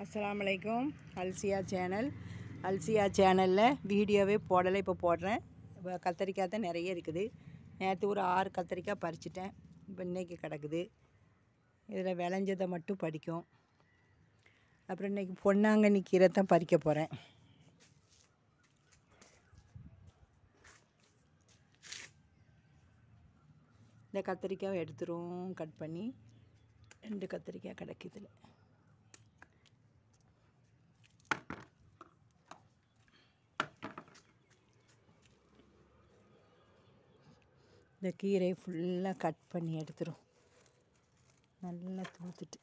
அஸ்ஸலாமு அலைக்கும். அல்சியா சேனல். அல்சியா சேனலில் வீடியோவே போடலை, இப்போ போடுறேன். இப்போ கத்திரிக்காய் தான் நிறைய இருக்குது. நேற்று ஒரு 6 கத்திரிக்காய் பறிச்சிட்டேன். இப்போ இன்றைக்கி கிடக்குது. இதில் விளைஞ்சதை மட்டும் பறிக்கும். அப்புறம் இன்றைக்கி பொன்னாங்கண்ணி கீரை தான் பறிக்க போகிறேன். இந்த கத்திரிக்காய் எடுத்துரும் கட் பண்ணி. 2 கத்திரிக்காய் கிடக்குதுல. இந்த கீரை ஃபுல்லாக கட் பண்ணி எடுத்துரும். நல்லா தூத்துட்டு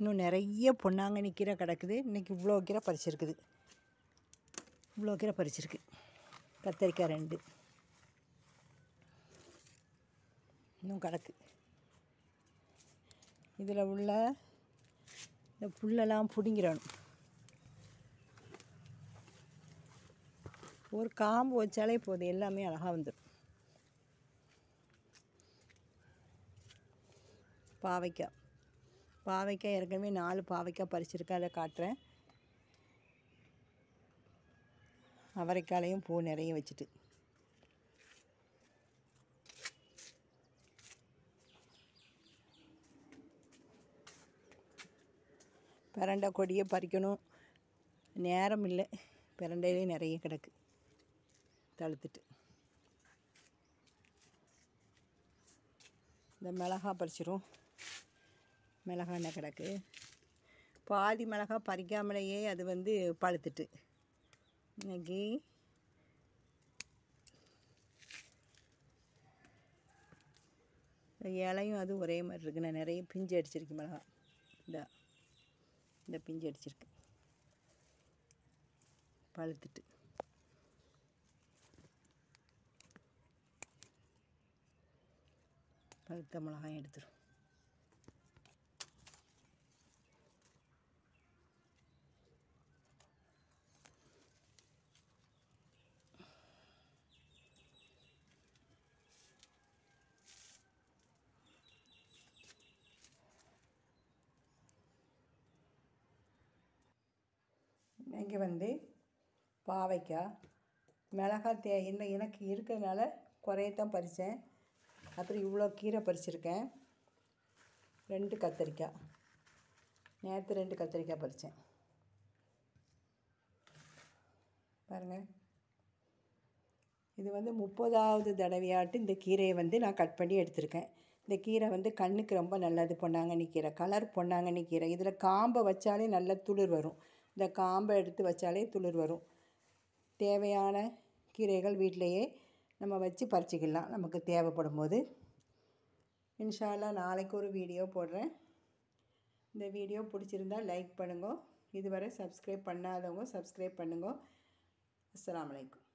இன்னும் நிறைய பொன்னாங்கண்ணி கீரை கிடக்குது. இன்றைக்கி இவ்வளோ கீரை பறிச்சிருக்குது. இவ்வளோ கீரை பறிச்சிருக்கு. கத்திரிக்காய் 2 இன்னும் கிடக்கு. இதில் உள்ள இந்த புல்லெல்லாம் பிடுங்கிடணும். ஒரு காம்பு வச்சாலே போதும், எல்லாமே அழகாக வந்துடும். பாவைக்காய் ஏற்கனவே 4 பாவைக்காய் பறிச்சிருக்கேன், அதை காட்டுறேன். அவரைக்காலையும் பூ நிறைய வச்சுட்டு பிரண்டை கொடியை பறிக்கணும். நேரம் இல்லை. பிரண்டையிலே நிறைய கிடக்கு தழுத்துட்டு. இந்த மிளகா பறிச்சிரும். மிளகா என்ன கிடக்கு. பாதி மிளகா பறிக்காமலேயே அது பழுத்துட்டு. இன்னைக்கு இலையும் அது ஒரே மாதிரி இருக்குது. நான் நிறைய பிஞ்சு அடிச்சிருக்கேன் மிளகா. இந்த பிஞ்சு அடிச்சிருக்கு பழுத்துட்டு. பழுத்த மிளகாயும் எடுத்துரும். இங்கே வந்து பாவைக்காய் மிளகாய் இன்னும் எனக்கு இருக்கிறதுனால குறையத்தான் பறித்தேன். அப்புறம் இவ்வளோ கீரை பறிச்சிருக்கேன். 2 கத்திரிக்காய், நேற்று 2 கத்திரிக்காய் பறித்தேன் பாருங்கள். இது வந்து 30வது தடவையாட்டு இந்த கீரையை வந்து நான் கட் பண்ணி எடுத்திருக்கேன். இந்த கீரை வந்து கண்ணுக்கு ரொம்ப நல்லது. பொன்னாங்கண்ணி கீரை, கலர் பொன்னாங்கண்ணி கீரை. இதில் காம்பை வச்சாலே நல்ல துளிர் வரும். இந்த காம்பை எடுத்து வச்சாலே துளிர் வரும். தேவையான கீரைகள் வீட்டிலையே நம்ம வச்சு பறிச்சிக்கலாம் நமக்கு தேவைப்படும் போது. இன்ஷா அல்லாஹ் நாளைக்கு ஒரு வீடியோ போடுறேன். இந்த வீடியோ பிடிச்சிருந்தால் லைக் பண்ணுங்க. இதுவரை சப்ஸ்கிரைப் பண்ணாதவங்க சப்ஸ்கிரைப் பண்ணுங்க. அஸ்ஸலாமு அலைக்கும்.